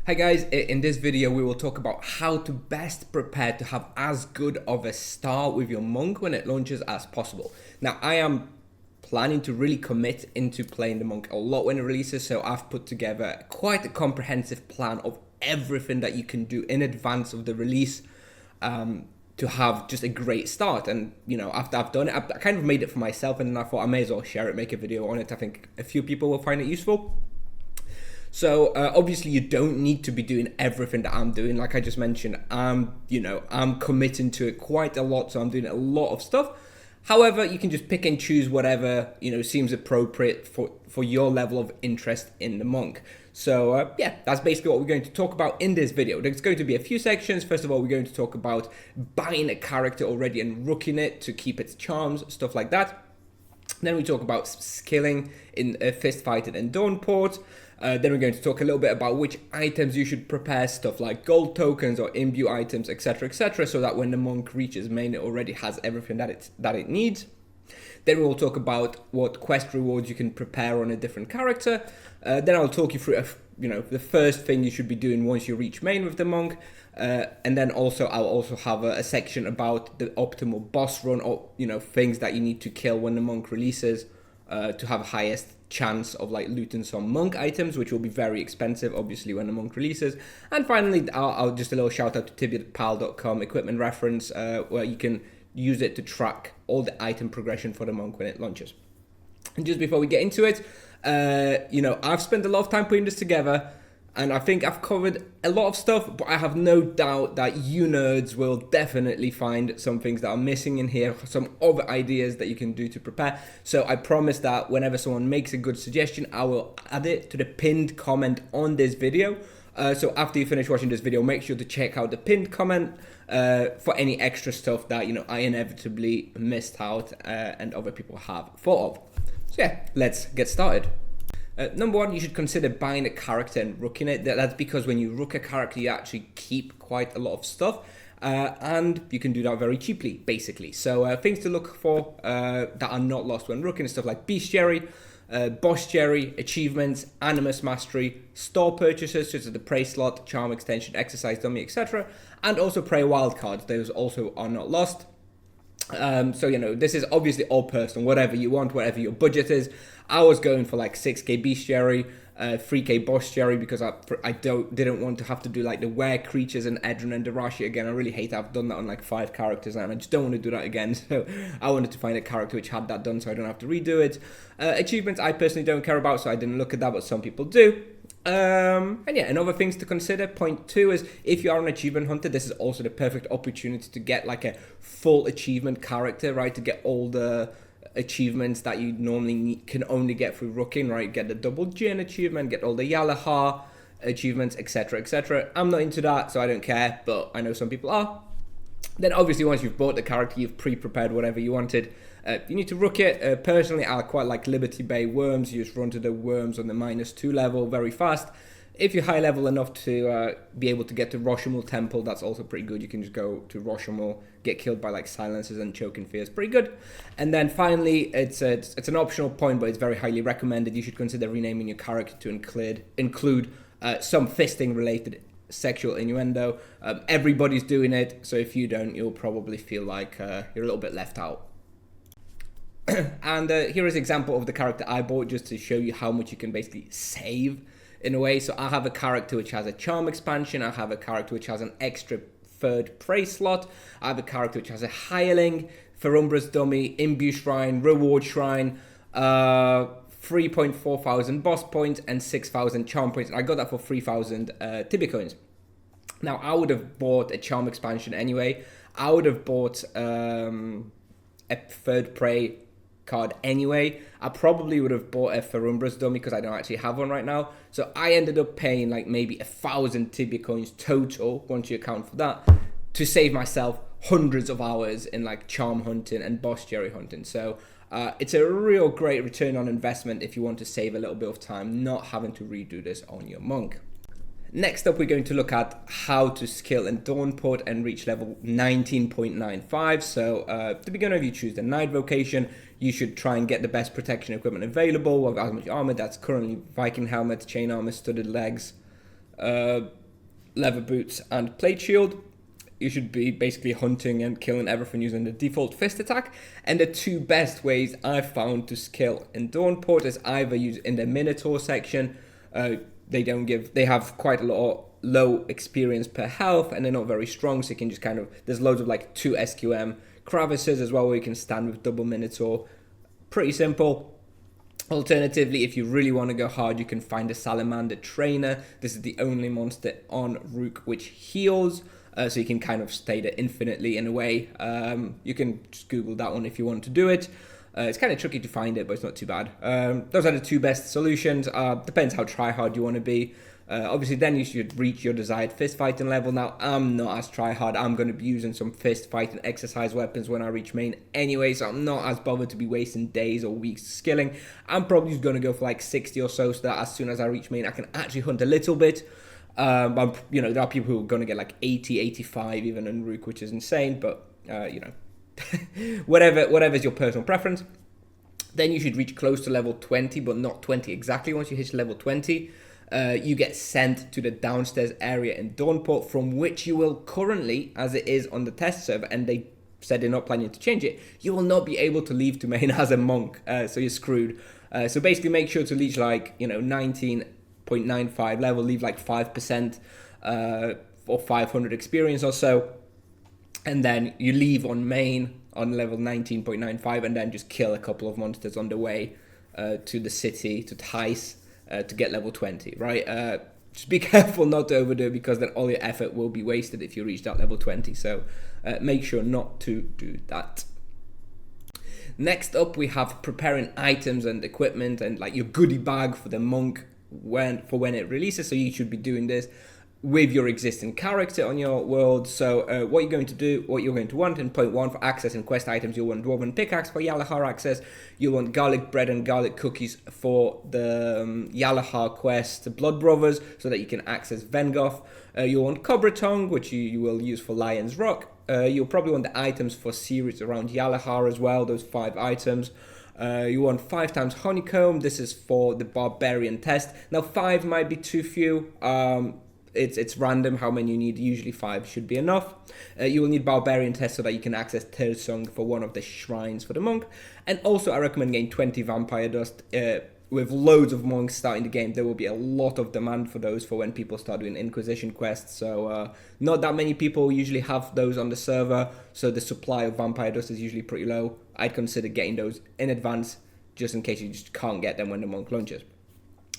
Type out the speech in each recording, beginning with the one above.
Hi guys, in this video we will talk about how to best prepare to have as good of a start with your monk when it launches as possible. Now I am planning to really commit into playing the monk a lot when it releases, so I've put together quite a comprehensive plan of everything that you can do in advance of the release to have just a great start. And you know, after I've done it, I kind of made it for myself, and then I thought I may as well share it, make a video on it. I think a few people will find it useful. So obviously you don't need to be doing everything that I'm doing. Like I just mentioned, I'm committing to it quite a lot, so I'm doing a lot of stuff. However, you can just pick and choose whatever seems appropriate for your level of interest in the monk. So yeah, that's basically what we're going to talk about in this video. There's going to be a few sections. First of all, we're going to talk about buying a character already and rooking it to keep its charms, stuff like that. Then we talk about skilling in fist fighting and Dawnport. Then we're going to talk a little bit about which items you should prepare, stuff like gold tokens or imbue items, etc., etc., so that when the monk reaches main, it already has everything that it needs. Then we'll talk about what quest rewards you can prepare on a different character. Then I'll talk you through the first thing you should be doing once you reach main with the monk. And then also I'll also have a section about the optimal boss run, or things that you need to kill when the monk releases to have highest chance of like looting some monk items, which will be very expensive obviously when the monk releases. And finally I'll just a little shout out to tibetpal.com equipment reference, where you can use it to track all the item progression for the monk when it launches. And just before we get into it, I've spent a lot of time putting this together, and I think I've covered a lot of stuff, but I have no doubt that you nerds will definitely find some things that are missing in here, some other ideas that you can do to prepare. So I promise that whenever someone makes a good suggestion, I will add it to the pinned comment on this video. So after you finish watching this video, make sure to check out the pinned comment for any extra stuff that I inevitably missed out and other people have thought of. So yeah, let's get started. Number one, you should consider buying a character and rooking it. That's because when you rook a character, you actually keep quite a lot of stuff, and you can do that very cheaply, basically. So things to look for that are not lost when rooking is stuff like bestiary, bostiary, achievements, animus mastery, store purchases such as the prey slot, charm extension, exercise dummy, etc., and also prey wildcards. Those also are not lost. So this is obviously all personal, whatever you want, whatever your budget is. I was going for like 6k bestiary, 3k bostiary, because I didn't want to have to do like the were creatures and Edrin and Darashi again. I really hate that I've done that on like 5 characters now, and I just don't want to do that again. So I wanted to find a character which had that done so I don't have to redo it. Achievements I personally don't care about, so I didn't look at that, but some people do. And other things to consider. Point 2 is, if you are an achievement hunter, this is also the perfect opportunity to get like a full achievement character, right? To get all the achievements that you normally can only get through rooking, right? Get the double Jin achievement, get all the Yalahar achievements, etc., etc. I'm not into that, so I don't care, but I know some people are. Then obviously once you've bought the character, you've pre-prepared whatever you wanted. You need to rook it. Personally, I quite like Liberty Bay worms. You just run to the worms on the -2 level very fast. If you're high level enough to be able to get to Rashomon Temple, that's also pretty good. You can just go to Rashomon, get killed by like silences and choking fears, pretty good. And then finally, it's an optional point, but it's very highly recommended. You should consider renaming your character to include some fisting related sexual innuendo. Everybody's doing it, so if you don't, you'll probably feel like you're a little bit left out. And here is an example of the character I bought, just to show you how much you can basically save in a way. So I have a character which has a charm expansion. I have a character which has an extra 3rd prey slot. I have a character which has a hireling, Ferumbra's dummy, imbue shrine, reward shrine, 3.4 thousand boss points, and 6,000 charm points. And I got that for 3,000 Tibia coins. Now I would have bought a charm expansion anyway. I would have bought a 3rd prey card anyway. I probably would have bought a Ferumbra's dummy because I don't actually have one right now. So I ended up paying like maybe 1,000 Tibia coins total, once you account for that, to save myself hundreds of hours in like charm hunting and bostiary hunting. So it's a real great return on investment if you want to save a little bit of time not having to redo this on your monk. Next up, we're going to look at how to skill in Dawnport and reach level 19.95. So to begin with, you choose the Knight vocation. You should try and get the best protection equipment available with as much armor. That's currently Viking helmet, chain armor, studded legs, leather boots, and plate shield. You should be basically hunting and killing everything using the default fist attack. And the two best ways I've found to skill in Dawnport is either use in the Minotaur section. They have quite a lot of low experience per health, and they're not very strong, so you can just kind of, there's loads of like 2 SQM crevices as well where you can stand with double Minotaur. Pretty simple. Alternatively, if you really want to go hard, you can find the Salamander Trainer. This is the only monster on Rook which heals. So you can kind of stay there infinitely in a way. You can just Google that one if you want to do it. It's kind of tricky to find it, but it's not too bad. Those are the two best solutions. Depends how try-hard you want to be. Obviously, then you should reach your desired fist fighting level. Now, I'm not as try-hard. I'm going to be using some fist fighting exercise weapons when I reach main anyway, so I'm not as bothered to be wasting days or weeks skilling. I'm probably just going to go for like 60 or so that as soon as I reach main, I can actually hunt a little bit. There are people who are going to get like 80, 85 even in Rook, which is insane, but, whatever's your personal preference. Then you should reach close to level 20, but not 20 exactly. Once you hit level 20, you get sent to the downstairs area in Dawnport, from which you will currently, as it is on the test server, and they said they're not planning to change it, you will not be able to leave to main as a monk, so you're screwed. So basically make sure to reach 19.95 level, leave like 5% or 500 experience or so, and then you leave on main on level 19.95 and then just kill a couple of monsters on the way to the city, to Thais, to get level 20, right? Just be careful not to overdo it, because then all your effort will be wasted if you reach that level 20, so make sure not to do that. Next up, we have preparing items and equipment and like your goodie bag for the monk when it releases. So you should be doing this with your existing character on your world. So what you're going to want in point 1 for access and quest items, you'll want Dwarven Pickaxe for Yalahar access. You'll want garlic bread and garlic cookies for the Yalahar quest, Blood Brothers, so that you can access Vengoth. You'll want Cobra Tongue, which you will use for Lion's Rock. You'll probably want the items for series around Yalahar as well, those 5 items. You want 5 times Honeycomb. This is for the Barbarian test. Now 5 might be too few. It's random how many you need. Usually 5 should be enough. You will need Barbarian test so that you can access Tersung for one of the shrines for the monk. And also I recommend getting 20 Vampire Dust. With loads of monks starting the game, there will be a lot of demand for those for when people start doing Inquisition quests. So not that many people usually have those on the server, so the supply of Vampire Dust is usually pretty low. I'd consider getting those in advance, just in case you just can't get them when the monk launches.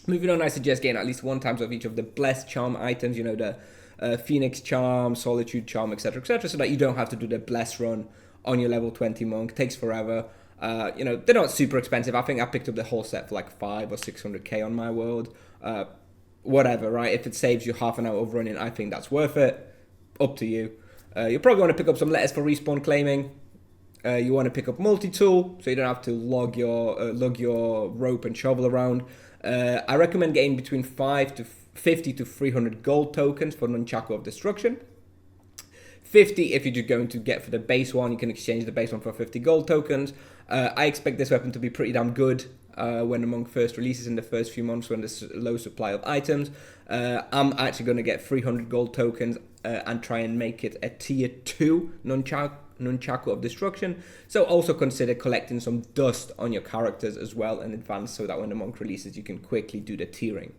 Moving on, I suggest getting at least 1 time of each of the Blessed Charm items, the Phoenix Charm, Solitude Charm, etc., etc., so that you don't have to do the Bless run on your level 20 monk. It takes forever. They're not super expensive. I think I picked up the whole set for like 500 or 600k on my world. Whatever, right? If it saves you half an hour of running, I think that's worth it. Up to you. You probably want to pick up some letters for respawn claiming. You want to pick up multi-tool, so you don't have to lug your rope and shovel around. I recommend getting between 50 to 300 gold tokens for Nunchaku of Destruction. 50 if you're just going to get for the base one. You can exchange the base one for 50 gold tokens. I expect this weapon to be pretty damn good when the monk first releases in the first few months when there's a low supply of items. I'm actually going to get 300 gold tokens and try and make it a tier 2 Nunchaku of Destruction. So also consider collecting some dust on your characters as well in advance, so that when the monk releases you can quickly do the tiering.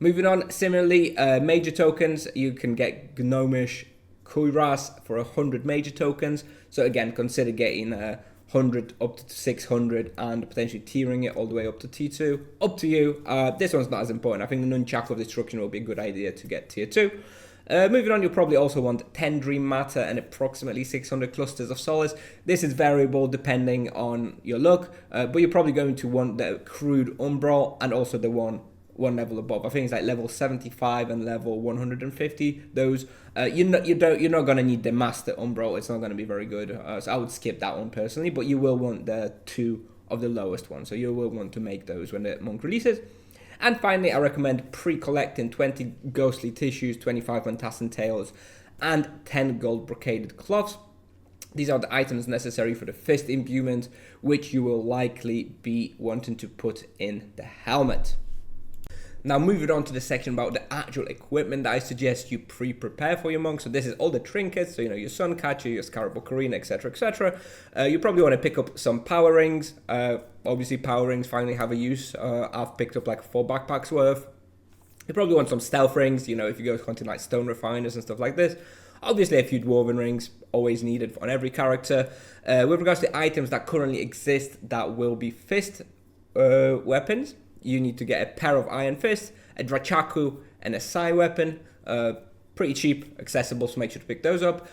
Moving on, similarly, major tokens, you can get Gnomish Kuiras for 100 major tokens. So again, consider getting 100 up to 600 and potentially tiering it all the way up to T2. Up to you. This one's not as important. I think the Nunchaku of Destruction will be a good idea to get tier 2. Moving on, you'll probably also want 10 Dream Matter and approximately 600 clusters of Solace. This is variable depending on your luck, but you're probably going to want the Crude Umbral and also the one level above. I think it's like level 75 and level 150. Those you're not gonna need the Master Umbral. It's not gonna be very good. So I would skip that one personally. But you will want the 2 of the lowest ones. So you will want to make those when the monk releases. And finally, I recommend pre-collecting 20 ghostly tissues, 25 Fantassin tails, and 10 gold brocaded cloths. These are the items necessary for the fist imbuement, which you will likely be wanting to put in the helmet. Now moving on to the section about the actual equipment that I suggest you pre-prepare for your monk. So this is all the trinkets, so your sun catcher, your scarab ocarina, etc, etc. You probably want to pick up some power rings. Obviously power rings finally have a use. I've picked up like 4 backpacks worth. You probably want some stealth rings, if you go hunting like stone refiners and stuff like this. Obviously a few dwarven rings, always needed on every character. With regards to items that currently exist that will be fist weapons, you need to get a pair of iron fists, a drachaku, and a sai weapon. Pretty cheap, accessible, so make sure to pick those up.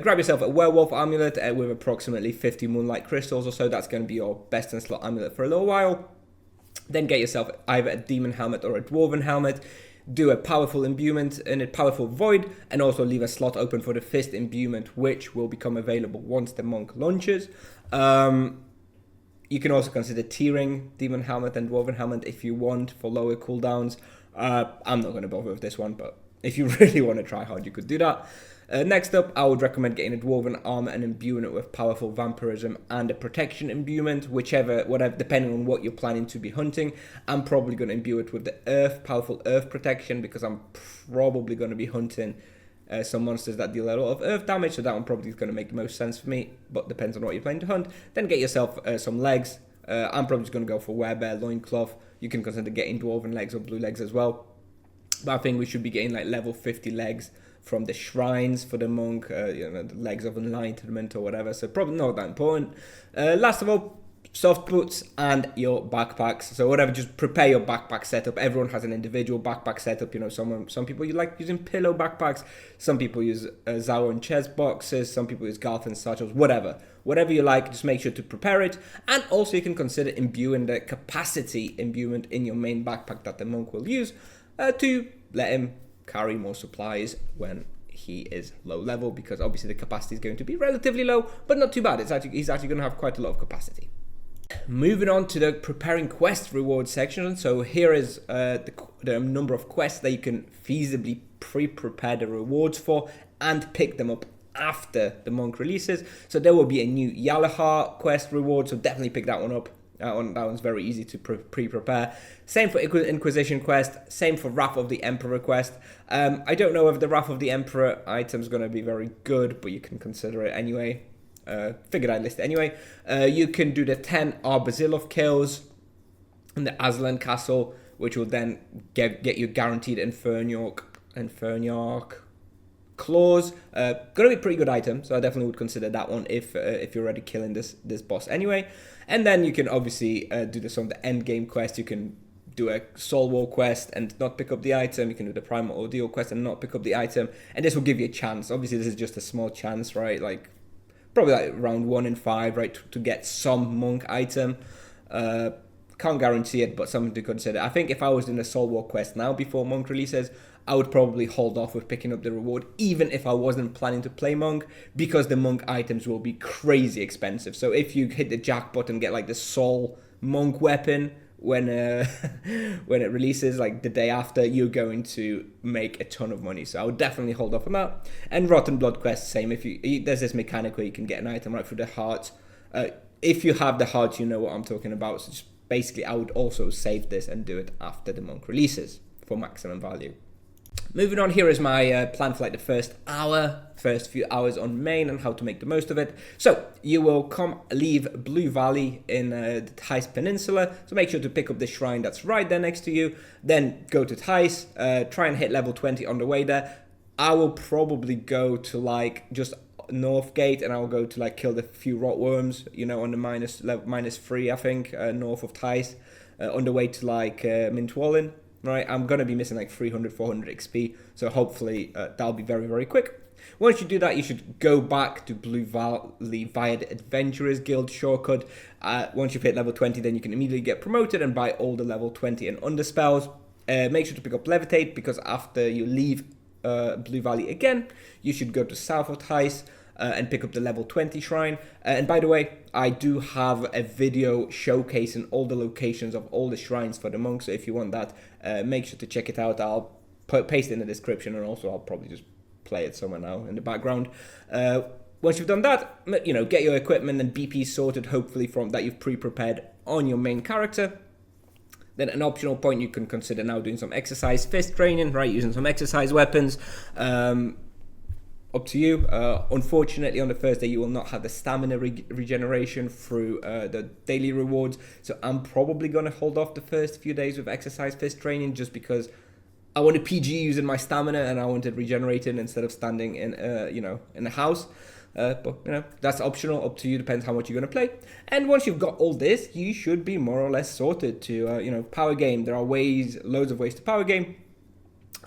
Grab yourself a werewolf amulet with approximately 50 moonlight crystals or so. That's going to be your best in slot amulet for a little while. Then get yourself either a demon helmet or a dwarven helmet. Do a powerful imbuement and a powerful void, and also leave a slot open for the fist imbuement, which will become available once the monk launches. You can also consider tiering demon helmet and dwarven helmet if you want for lower cooldowns. I'm not going to bother with this one, but if you really want to try hard, you could do that. Next up, I would recommend getting a dwarven armor and imbuing it with powerful vampirism and a protection imbuement, whatever, depending on what you're planning to be hunting. I'm probably going to imbue it with the powerful earth protection, because I'm probably going to be hunting some monsters that deal a lot of earth damage, so that one probably is going to make the most sense for me, but depends on what you're planning to hunt. Then get yourself some legs. I'm probably just going to go for werebear loincloth. You can consider getting dwarven legs or blue legs as well, but I think we should be getting like level 50 legs from the shrines for the monk, the legs of enlightenment or whatever, so probably not that important. Last of all, soft boots and your backpacks. So whatever, just prepare your backpack setup. Everyone has an individual backpack setup. Some people you like using pillow backpacks. Some people use Zao and chest boxes. Some people use Garth and satchels. Whatever you like, just make sure to prepare it. And also you can consider imbuing the capacity imbuement in your main backpack that the monk will use to let him carry more supplies when he is low level, because obviously the capacity is going to be relatively low, but not too bad. He's actually going to have quite a lot of capacity. Moving on to the preparing quest reward section. So here is the number of quests that you can feasibly pre-prepare the rewards for and pick them up after the monk releases. So there will be a new Yalahar quest reward, so definitely pick that one up. That one's very easy to pre-prepare. Same for Inquisition quest, same for Wrath of the Emperor quest. I don't know if the Wrath of the Emperor item is going to be very good, but you can consider it anyway. Figured I'd list it anyway. You can do the 10 Arbazilov kills in the Aslan castle, which will then get you guaranteed Inferniarch claws. Gonna be a pretty good item, so I definitely would consider that one if you're already killing this boss anyway. And then you can obviously do some of the end game quest. You can do a Soul War quest and not pick up the item. You can do the Primal Ordeal quest and not pick up the item, and this will give you a chance. Obviously this is just a small chance, right? Like probably like around 1 in 5, right, to get some monk item. Can't guarantee it, but something to consider. I think if I was in a Soul War quest now before monk releases, I would probably hold off with picking up the reward, even if I wasn't planning to play monk, because the monk items will be crazy expensive. So if you hit the jackpot and get like the soul monk weapon when when it releases, like the day after, you're going to make a ton of money. So I would definitely hold off on that. And Rotten Blood quest, same. There's this mechanic where you can get an item right through the heart. If you have the heart, you know what I'm talking about. So just basically, I would also save this and do it after the monk releases for maximum value. Moving on, here is my plan for like the first few hours on main and how to make the most of it. So you will leave Blue Valley in the Thais Peninsula. So make sure to pick up the shrine that's right there next to you. Then go to Thais, try and hit level 20 on the way there. I will probably go to like just North Gate, and I'll go to like kill the few rotworms, on the -3, I think, north of Thais, on the way to like Mintwallin. Right, I'm going to be missing like 300, 400 XP, so hopefully that'll be very, very quick. Once you do that, you should go back to Blue Valley via the Adventurers Guild shortcut. Once you've hit level 20, then you can immediately get promoted and buy all the level 20 and under spells. Make sure to pick up Levitate, because after you leave Blue Valley again, you should go to south of Thais and pick up the level 20 shrine. And by the way, I do have a video showcasing all the locations of all the shrines for the monks, so if you want that, make sure to check it out. I'll paste it in the description, and also I'll probably just play it somewhere now in the background. Once you've done that, get your equipment and BP sorted, hopefully from that you've pre-prepared on your main character. Then an optional point, you can consider now doing some exercise fist training, right? Using some exercise weapons. Up to you. Unfortunately, on the first day, you will not have the stamina regeneration through the daily rewards. So I'm probably going to hold off the first few days with exercise fist training just because I wanted PG using my stamina and I wanted regenerating instead of standing in, in the house. But that's optional, up to you, depends how much you're going to play. And once you've got all this, you should be more or less sorted to, power game. There are loads of ways to power game.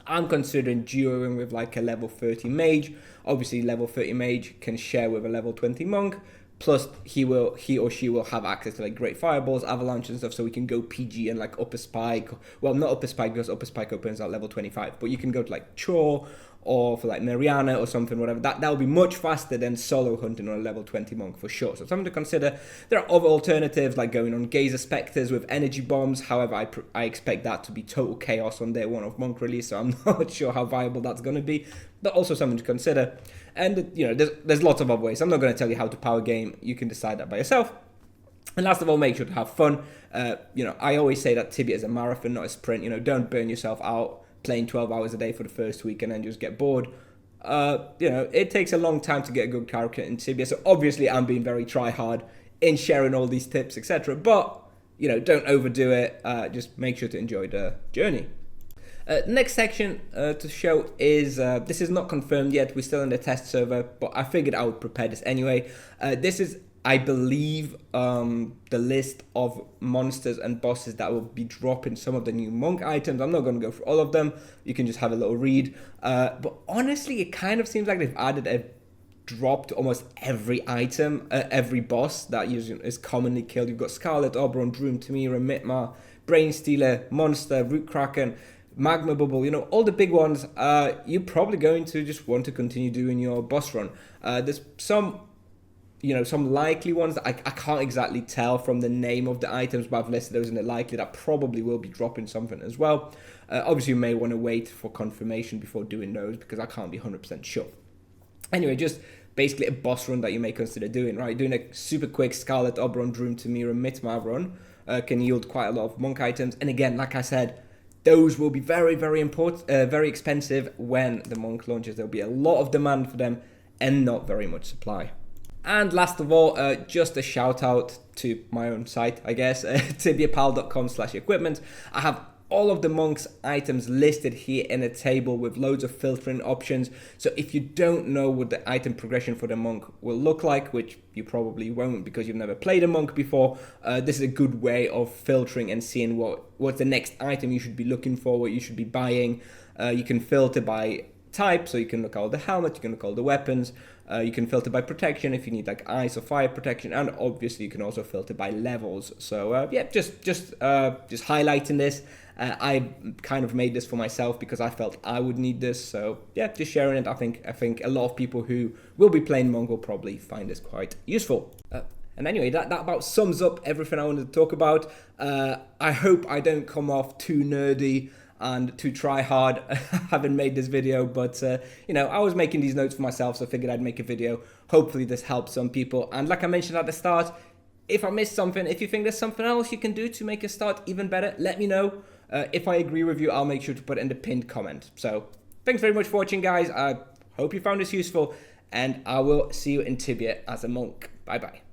I'm considering duoing with like a level 30 mage. Obviously, level 30 mage can share with a level 20 monk. Plus, he or she will have access to like great fireballs, avalanche and stuff, so we can go PG and like upper spike. Well, not upper spike because upper spike opens at level 25, but you can go to like char or for like Mariana or something, whatever. That will be much faster than solo hunting on a level 20 monk for sure. So something to consider. There are other alternatives like going on Gazer Spectres with energy bombs. However, I expect that to be total chaos on day one of monk release, so I'm not sure how viable that's going to be. But also something to consider. And there's lots of other ways. I'm not going to tell you how to power game. You can decide that by yourself. And last of all, make sure to have fun. I always say that Tibia is a marathon, not a sprint. Don't burn yourself out playing 12 hours a day for the first week and then just get bored. It takes a long time to get a good character in Tibia. So obviously I'm being very try hard in sharing all these tips, etc. But, don't overdo it. Just make sure to enjoy the journey. Next section to show is, this is not confirmed yet, we're still in the test server, but I figured I would prepare this anyway. This is, I believe, the list of monsters and bosses that will be dropping some of the new monk items. I'm not going to go through all of them, you can just have a little read. But honestly, it kind of seems like they've added a drop to almost every item, every boss that is commonly killed. You've got Scarlet, Oberon, Droom, Tamira, Mitmar, Brain Stealer, Monster, Root Kraken, Magma Bubble, all the big ones. You're probably going to just want to continue doing your boss run. There's some likely ones that I can't exactly tell from the name of the items, but I've listed those in the likely that probably will be dropping something as well. Obviously, you may want to wait for confirmation before doing those because I can't be 100% sure. Anyway, just basically a boss run that you may consider doing, right? Doing a super quick Scarlet, Oberon, Droom, Tamira, Mitmar run can yield quite a lot of monk items. And again, like I said, those will be very, very important, very expensive when the monk launches. There'll be a lot of demand for them and not very much supply. And last of all, just a shout out to my own site, I guess, tibiapal.com/equipment. I have all of the monk's items listed here in a table with loads of filtering options. So if you don't know what the item progression for the monk will look like, which you probably won't because you've never played a monk before, this is a good way of filtering and seeing what's the next item you should be looking for, what you should be buying. You can filter by type, so you can look at all the helmets, you can look at all the weapons, you can filter by protection if you need like ice or fire protection, and obviously you can also filter by levels. So just highlighting this. I kind of made this for myself because I felt I would need this. So yeah, just sharing it. I think a lot of people who will be playing Monk will probably find this quite useful. And anyway, that about sums up everything I wanted to talk about. I hope I don't come off too nerdy and to try hard having made this video, but I was making these notes for myself, so I figured I'd make a video. Hopefully this helps some people, and like I mentioned at the start, if I missed something, if you think there's something else you can do to make a start even better, let me know. If I agree with you, I'll make sure to put it in the pinned comment. So thanks very much for watching, guys. I hope you found this useful, and I will see you in Tibia as a monk. Bye bye.